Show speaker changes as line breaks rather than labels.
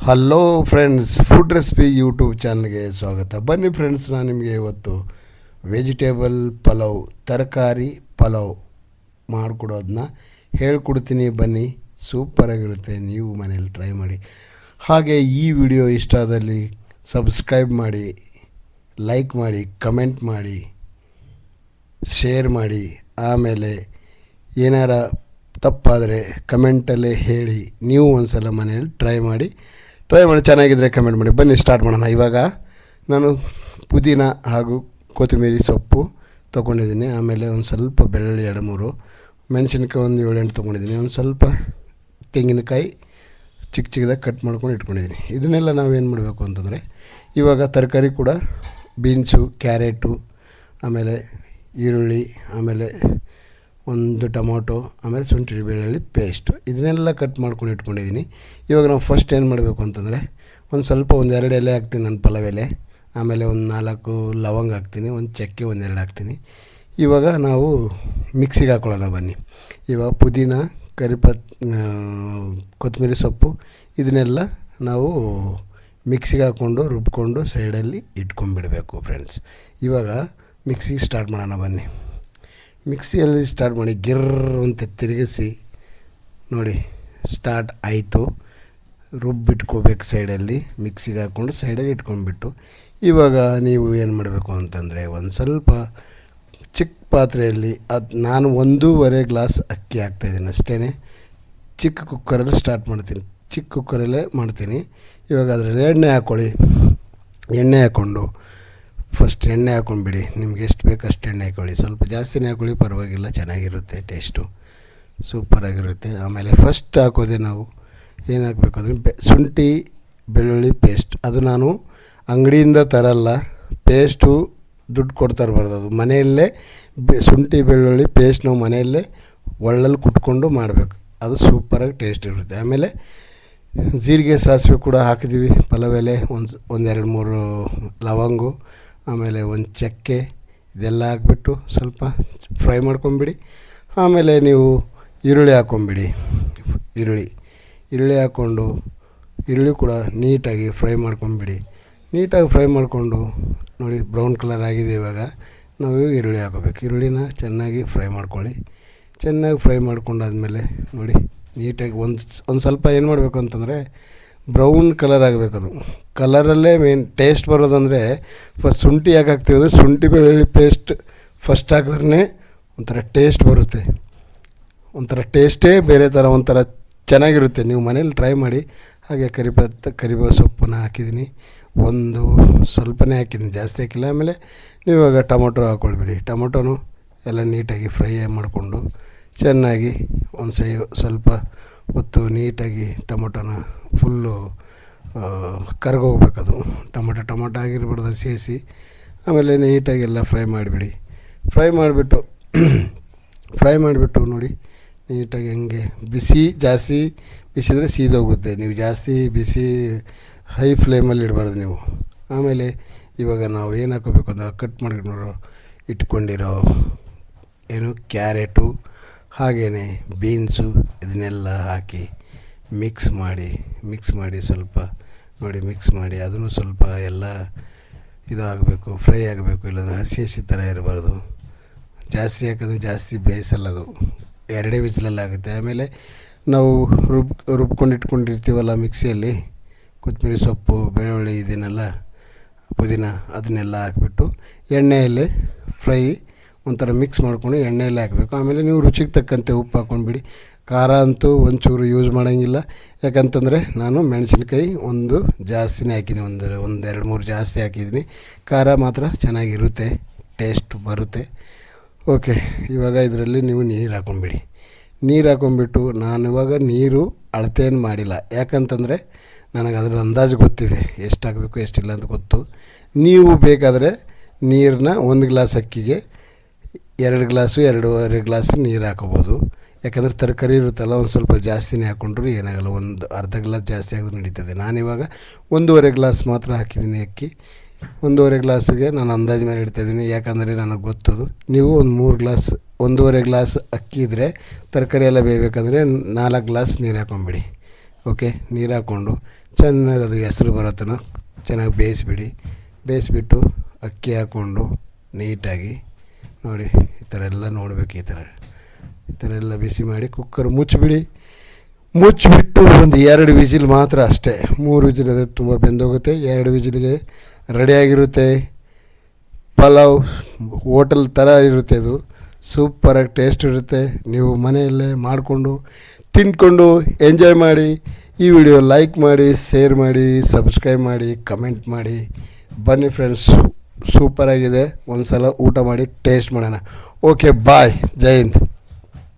Hello friends, food recipe YouTube ಚಾನಲ್ಗೆ ಸ್ವಾಗತ. ಬನ್ನಿ ಫ್ರೆಂಡ್ಸ್, ನಾನು ನಿಮಗೆ ಇವತ್ತು ವೆಜಿಟೇಬಲ್ ಪಲಾವ್, ತರಕಾರಿ ಪಲಾವ್ ಮಾಡಿಕೊಡೋದನ್ನ ಹೇಳ್ಕೊಡ್ತೀನಿ. ಬನ್ನಿ, ಸೂಪರಾಗಿರುತ್ತೆ. ನೀವು ಮನೇಲಿ ಟ್ರೈ ಮಾಡಿ. ಹಾಗೆ ಈ ವಿಡಿಯೋ ಇಷ್ಟ ಆದಲ್ಲಿ ಸಬ್ಸ್ಕ್ರೈಬ್ ಮಾಡಿ, ಲೈಕ್ ಮಾಡಿ, ಕಮೆಂಟ್ ಮಾಡಿ, ಶೇರ್ ಮಾಡಿ. ಆಮೇಲೆ ಏನಾರ ತಪ್ಪಾದರೆ ಕಮೆಂಟಲ್ಲೇ ಹೇಳಿ. ನೀವು ಒಂದು ಸಲ ಮನೇಲಿ ಟ್ರೈ ಮಾಡಿ ಚೆನ್ನಾಗಿದ್ದರೆ ಕಮೆಂಟ್ ಮಾಡಿ. ಬನ್ನಿ ಸ್ಟಾರ್ಟ್ ಮಾಡೋಣ. ಇವಾಗ ನಾನು ಪುದೀನ ಹಾಗೂ ಕೊತ್ತಂಬರಿ ಸೊಪ್ಪು ತೊಗೊಂಡಿದ್ದೀನಿ. ಆಮೇಲೆ ಒಂದು ಸ್ವಲ್ಪ ಬೆಳ್ಳುಳ್ಳಿ 2-3, ಮೆಣಸಿನ್ಕಾಯಿ ಒಂದು 7-8 ತೊಗೊಂಡಿದ್ದೀನಿ. ಒಂದು ಸ್ವಲ್ಪ ತೆಂಗಿನಕಾಯಿ ಚಿಕ್ಕದಾಗಿ ಕಟ್ ಮಾಡ್ಕೊಂಡು ಇಟ್ಕೊಂಡಿದ್ದೀನಿ. ಇದನ್ನೆಲ್ಲ ನಾವೇನು ಮಾಡಬೇಕು ಅಂತಂದರೆ, ಇವಾಗ ತರಕಾರಿ ಕೂಡ ಬೀನ್ಸು, ಕ್ಯಾರೆಟು, ಆಮೇಲೆ ಈರುಳ್ಳಿ, ಆಮೇಲೆ ಒಂದು ಟೊಮೊಟೊ, ಆಮೇಲೆ ಶುಂಠಿ ಬೆಳ್ಳುಳ್ಳಿ ಪೇಸ್ಟು, ಇದನ್ನೆಲ್ಲ ಕಟ್ ಮಾಡ್ಕೊಂಡು ಇಟ್ಕೊಂಡಿದ್ದೀನಿ. ಇವಾಗ ನಾವು ಫಸ್ಟ್ ಏನು ಮಾಡಬೇಕು ಅಂತಂದರೆ, ಒಂದು 2 ಎಲೆ ಹಾಕ್ತೀನಿ ನಾನು, ಪಲಾವ್ ಎಲೆ. ಆಮೇಲೆ ಒಂದು 4 ಲವಂಗ ಹಾಕ್ತೀನಿ, ಒಂದು ಚಕ್ಕೆ 1-2 ಹಾಕ್ತೀನಿ. ಇವಾಗ ನಾವು ಮಿಕ್ಸಿಗೆ ಹಾಕ್ಕೊಳ್ಳೋಣ ಬನ್ನಿ. ಇವಾಗ ಪುದೀನ, ಕೊತ್ತಂಬರಿ ಸೊಪ್ಪು ಇದನ್ನೆಲ್ಲ ನಾವು ಮಿಕ್ಸಿಗೆ ಹಾಕ್ಕೊಂಡು ರುಬ್ಕೊಂಡು ಸೈಡಲ್ಲಿ ಇಟ್ಕೊಂಡ್ಬಿಡಬೇಕು ಫ್ರೆಂಡ್ಸ್. ಇವಾಗ ಮಿಕ್ಸಿ ಸ್ಟಾರ್ಟ್ ಮಾಡೋಣ ಬನ್ನಿ. ಮಿಕ್ಸಿಯಲ್ಲಿ ಸ್ಟಾರ್ಟ್ ಮಾಡಿ, ಗಿರ್ರ್ ಅಂತ ತಿರುಗಿಸಿ ನೋಡಿ, ಸ್ಟಾರ್ಟ್ ಆಯಿತು. ರುಬ್ಬಿಟ್ಕೋಬೇಕು ಸೈಡಲ್ಲಿ, ಮಿಕ್ಸಿಗೆ ಹಾಕ್ಕೊಂಡು ಸೈಡಲ್ಲಿ ಇಟ್ಕೊಂಡ್ಬಿಟ್ಟು. ಇವಾಗ ನೀವು ಏನು ಮಾಡಬೇಕು ಅಂತಂದರೆ, ಒಂದು ಸ್ವಲ್ಪ ಚಿಕ್ಕ ಪಾತ್ರೆಯಲ್ಲಿ ನಾನು 1.5 ಗ್ಲಾಸ್ ಅಕ್ಕಿ ಹಾಕ್ತಾಯಿದ್ದೀನಿ ಅಷ್ಟೇ. ಚಿಕ್ಕ ಕುಕ್ಕರಲ್ಲಿ ಸ್ಟಾರ್ಟ್ ಮಾಡ್ತೀನಿ, ಚಿಕ್ಕ ಕುಕ್ಕರಲ್ಲೇ ಮಾಡ್ತೀನಿ. ಇವಾಗ ಅದರಲ್ಲಿ ಎಣ್ಣೆ ಹಾಕ್ಕೊಳ್ಳಿ. ಎಣ್ಣೆ ಹಾಕ್ಕೊಂಡು ಫಸ್ಟ್ ಎಣ್ಣೆ ಹಾಕ್ಕೊಂಡ್ಬಿಡಿ. ನಿಮ್ಗೆ ಎಷ್ಟು ಬೇಕು ಅಷ್ಟು ಎಣ್ಣೆ ಹಾಕ್ಕೊಳ್ಳಿ. ಸ್ವಲ್ಪ ಜಾಸ್ತಿನೇ ಹಾಕ್ಕೊಳ್ಳಿ, ಪರವಾಗಿಲ್ಲ, ಚೆನ್ನಾಗಿರುತ್ತೆ, ಟೇಸ್ಟು ಸೂಪರಾಗಿರುತ್ತೆ. ಆಮೇಲೆ ಫಸ್ಟ್ ಹಾಕೋದೆ ನಾವು ಏನು ಹಾಕಬೇಕು ಅಂದರೆ, ಶುಂಠಿ ಬೆಳ್ಳುಳ್ಳಿ ಪೇಸ್ಟ್. ಅದು ನಾನು ಅಂಗಡಿಯಿಂದ ತರಲ್ಲ, ಪೇಸ್ಟು ದುಡ್ಡು ಕೊಡ್ತಾ ಇರಬಾರ್ದು. ಅದು ಮನೆಯಲ್ಲೇ ಶುಂಠಿ ಬೆಳ್ಳುಳ್ಳಿ ಪೇಸ್ಟ್ ನಾವು ಮನೆಯಲ್ಲೇ ಒಳ್ಳಲ್ಲಿ ಕುಟ್ಕೊಂಡು ಮಾಡಬೇಕು. ಅದು ಸೂಪರಾಗಿ ಟೇಸ್ಟ್ ಇರುತ್ತೆ. ಆಮೇಲೆ ಜೀರಿಗೆ, ಸಾಸಿವೆ ಕೂಡ ಹಾಕಿದ್ದೀವಿ. ಪಲಾವ್ ಎಲೆ, ಒಂದು 2-3 ಲವಂಗು, ಆಮೇಲೆ ಒಂದು ಚಕ್ಕೆ, ಇದೆಲ್ಲ ಹಾಕ್ಬಿಟ್ಟು ಸ್ವಲ್ಪ ಫ್ರೈ ಮಾಡ್ಕೊಂಬಿಡಿ. ಆಮೇಲೆ ನೀವು ಈರುಳ್ಳಿ ಹಾಕ್ಕೊಂಬಿಡಿ. ಈರುಳ್ಳಿ ಹಾಕ್ಕೊಂಡು ಈರುಳ್ಳಿ ಕೂಡ ನೀಟಾಗಿ ಫ್ರೈ ಮಾಡ್ಕೊಂಬಿಡಿ. ನೀಟಾಗಿ ಫ್ರೈ ಮಾಡಿಕೊಂಡು ನೋಡಿ, ಬ್ರೌನ್ ಕಲರ್ ಆಗಿದೆ. ಇವಾಗ ನಾವು ಈರುಳ್ಳಿ ಹಾಕೋಬೇಕು. ಈರುಳ್ಳಿನ ಚೆನ್ನಾಗಿ ಫ್ರೈ ಮಾಡ್ಕೊಳ್ಳಿ. ಚೆನ್ನಾಗಿ ಫ್ರೈ ಮಾಡ್ಕೊಂಡಾದ್ಮೇಲೆ ನೋಡಿ, ನೀಟಾಗಿ ಒಂದು ಸ್ವಲ್ಪ ಏನು ಮಾಡಬೇಕು ಅಂತಂದರೆ, ಬ್ರೌನ್ ಕಲರ್ ಆಗಬೇಕು. ಅದು ಕಲರಲ್ಲೇ ಮೇನ್ ಟೇಸ್ಟ್ ಬರೋದಂದರೆ, ಫಸ್ಟ್ ಶುಂಠಿ ಯಾಕೆ ಹಾಕ್ತೀವಿ ಅಂದರೆ, ಶುಂಠಿ ಬೆಳ್ಳುಳ್ಳಿ ಪೇಸ್ಟ್ ಫಸ್ಟ್ ಹಾಕಿದ್ರೆ ಒಂಥರ ಟೇಸ್ಟ್ ಬರುತ್ತೆ. ಒಂಥರ ಟೇಸ್ಟೇ ಬೇರೆ ಥರ, ಒಂಥರ ಚೆನ್ನಾಗಿರುತ್ತೆ. ನೀವು ಮನೇಲಿ ಟ್ರೈ ಮಾಡಿ. ಹಾಗೆ ಕರಿಬೇವು ಸೊಪ್ಪನ್ನು ಹಾಕಿದ್ದೀನಿ, ಒಂದು ಸ್ವಲ್ಪನೇ ಹಾಕಿದ್ದೀನಿ, ಜಾಸ್ತಿ ಹಾಕಿಲ್ಲ. ಆಮೇಲೆ ನೀವು ಇವಾಗ ಟೊಮೊಟೊ ಹಾಕ್ಕೊಳ್ಬೇಡಿ. ಟೊಮೊಟೊನು ಎಲ್ಲ ನೀಟಾಗಿ ಫ್ರೈ ಮಾಡಿಕೊಂಡು ಚೆನ್ನಾಗಿ ಒಂದು ಸ್ವಲ್ಪ ಹೊತ್ತು ನೀಟಾಗಿ ಟೊಮೊಟೊನ ಫುಲ್ಲು ಕರ್ಗೋಗ್ಬೇಕದು. ಟೊಮೊಟೊ ಆಗಿರ್ಬಾರ್ದು, ಹಸಿ. ಆಮೇಲೆ ನೀಟಾಗಿ ಎಲ್ಲ ಫ್ರೈ ಮಾಡಿಬಿಡಿ. ಫ್ರೈ ಮಾಡಿಬಿಟ್ಟು ನೋಡಿ, ನೀಟಾಗಿ ಹಂಗೆ ಜಾಸ್ತಿ ಬಿಸಿದರೆ ಸೀದೋಗುತ್ತೆ. ನೀವು ಜಾಸ್ತಿ ಬಿಸಿ ಹೈ ಫ್ಲೇಮಲ್ಲಿ ಇಡಬಾರ್ದು ನೀವು. ಆಮೇಲೆ ಇವಾಗ ನಾವು ಏನು ಹಾಕೋಬೇಕು ಅಂತ, ಕಟ್ ಇಟ್ಕೊಂಡಿರೋ ಕ್ಯಾರೆಟು, ಹಾಗೆಯೇ ಬೀನ್ಸು, ಇದನ್ನೆಲ್ಲ ಹಾಕಿ ಮಿಕ್ಸ್ ಮಾಡಿ ಸ್ವಲ್ಪ ನೋಡಿ, ಮಿಕ್ಸ್ ಮಾಡಿ ಅದನ್ನು ಸ್ವಲ್ಪ ಎಲ್ಲ ಆಗಬೇಕು, ಫ್ರೈ ಆಗಬೇಕು. ಇಲ್ಲಾಂದರೆ ಹಸಿ ಥರ ಇರಬಾರ್ದು. ಜಾಸ್ತಿ ಹಾಕಿದ್ರೆ ಜಾಸ್ತಿ ಬೇಯಿಸಲ್ಲ, ಅದು 2 ವಿಜಿಲಲ್ಲಾಗುತ್ತೆ. ಆಮೇಲೆ ನಾವು ರುಬ್ಕೊಂಡು ಇಟ್ಕೊಂಡಿರ್ತೀವಲ್ಲ ಮಿಕ್ಸಿಯಲ್ಲಿ, ಕೊತ್ತಂಬರಿ ಸೊಪ್ಪು, ಬೆಳ್ಳುಳ್ಳಿ, ಇದನ್ನೆಲ್ಲ ಪುದೀನ, ಅದನ್ನೆಲ್ಲ ಹಾಕಿಬಿಟ್ಟು ಎಣ್ಣೆಯಲ್ಲೇ ಫ್ರೈ ಒಂಥರ ಮಿಕ್ಸ್ ಮಾಡ್ಕೊಂಡು ಎಣ್ಣೆಯಲ್ಲೇ ಹಾಕಬೇಕು. ಆಮೇಲೆ ನೀವು ರುಚಿಗೆ ತಕ್ಕಂತೆ ಉಪ್ಪು ಹಾಕ್ಕೊಂಡ್ಬಿಡಿ. ಖಾರ ಅಂತೂ ಒಂಚೂರು ಯೂಸ್ ಮಾಡೋಂಗಿಲ್ಲ, ಯಾಕಂತಂದರೆ ನಾನು ಮೆಣಸಿನ್ಕಾಯಿ ಒಂದು ಜಾಸ್ತಿನೇ ಹಾಕಿದ್ದೀನಿ, ಒಂದು 2-3 ಜಾಸ್ತಿ ಹಾಕಿದ್ದೀನಿ. ಖಾರ ಮಾತ್ರ ಚೆನ್ನಾಗಿರುತ್ತೆ, ಟೇಸ್ಟ್ ಬರುತ್ತೆ. ಓಕೆ, ಇವಾಗ ಇದರಲ್ಲಿ ನೀವು ನೀರು ಹಾಕ್ಕೊಂಬಿಟ್ಟು, ನಾನು ಇವಾಗ ನೀರು ಅಳತೆಯನ್ನು ಮಾಡಿಲ್ಲ, ಯಾಕಂತಂದರೆ ನನಗೆ ಅದರ ಅಂದಾಜು ಗೊತ್ತಿದೆ, ಎಷ್ಟು ಹಾಕಬೇಕು ಎಷ್ಟಿಲ್ಲ ಅಂತ ಗೊತ್ತು. ನೀವು ಬೇಕಾದರೆ ನೀರನ್ನ 1 ಗ್ಲಾಸ್ ಅಕ್ಕಿಗೆ 2 ಗ್ಲಾಸು 2.5 ಗ್ಲಾಸು ನೀರು ಹಾಕೋಬೋದು. ಯಾಕಂದರೆ ತರಕಾರಿ ಇರುತ್ತಲ್ಲ, ಒಂದು ಸ್ವಲ್ಪ ಜಾಸ್ತಿನೇ ಹಾಕ್ಕೊಂಡ್ರು ಏನಾಗಲ್ಲ, ಒಂದು ಅರ್ಧ ಗ್ಲಾಸ್ ಜಾಸ್ತಿ ಆಗೋದು ನಡೀತದೆ. ನಾನಿವಾಗ 1.5 ಗ್ಲಾಸ್ ಮಾತ್ರ ಹಾಕಿದ್ದೀನಿ ಅಕ್ಕಿ. 1.5 ಗ್ಲಾಸಿಗೆ ನಾನು ಅಂದಾಜು ಮೇಲೆ ಇಡ್ತಾಯಿದ್ದೀನಿ, ಯಾಕಂದರೆ ನನಗೆ ಗೊತ್ತದು. ನೀವು ಒಂದು 3 ಗ್ಲಾಸ್ 1.5 ಗ್ಲಾಸ್ ಅಕ್ಕಿ ಇದ್ದರೆ, ತರಕಾರಿ ಎಲ್ಲ ಬೇಯಬೇಕಂದ್ರೆ 4 ಗ್ಲಾಸ್ ನೀರು ಹಾಕ್ಕೊಂಬಿಡಿ. ಓಕೆ, ನೀರು ಹಾಕ್ಕೊಂಡು ಚೆನ್ನಾಗಿ ಅದು ಹೆಸರು ಬರೋ ತನಕ ಚೆನ್ನಾಗಿ ಬೇಯಿಸಿಬಿಟ್ಟು ಅಕ್ಕಿ ಹಾಕ್ಕೊಂಡು ನೀಟಾಗಿ ನೋಡಿ ಈ ಥರ ಎಲ್ಲ ನೋಡಬೇಕು. ಈ ಥರ ಎಲ್ಲ ಬಿಸಿ ಮಾಡಿ ಕುಕ್ಕರ್ ಮುಚ್ಚಿಬಿಟ್ಟು ಒಂದು 2 ವಿಸಿಲ್ ಮಾತ್ರ ಅಷ್ಟೇ. 3 ವಿಸಿಲ್ ಆದರೆ ತುಂಬ ಬೆಂದೋಗುತ್ತೆ. 2 ವಿಸಿಲ್ಗೆ ರೆಡಿಯಾಗಿರುತ್ತೆ. ಪಲಾವ್ ಹೋಟೆಲ್ ಥರ ಇರುತ್ತೆ. ಇದು ಸೂಪರಾಗಿ ಟೇಸ್ಟ್ ಇರುತ್ತೆ. ನೀವು ಮನೆಯಲ್ಲೇ ಮಾಡಿಕೊಂಡು ತಿಂದ್ಕೊಂಡು ಎಂಜಾಯ್ ಮಾಡಿ. ಈ ವಿಡಿಯೋ ಲೈಕ್ ಮಾಡಿ, ಶೇರ್ ಮಾಡಿ, ಸಬ್ಸ್ಕ್ರೈಬ್ ಮಾಡಿ, ಕಮೆಂಟ್ ಮಾಡಿ. ಬನ್ನಿ ಫ್ರೆಂಡ್ಸ್, ಸೂಪರಾಗಿದೆ. ಒಂದು ಸಲ ಊಟ ಮಾಡಿ ಟೇಸ್ಟ್ ಮಾಡೋಣ. ಓಕೆ, ಬಾಯ್, ಜೈ ಹಿಂದ್.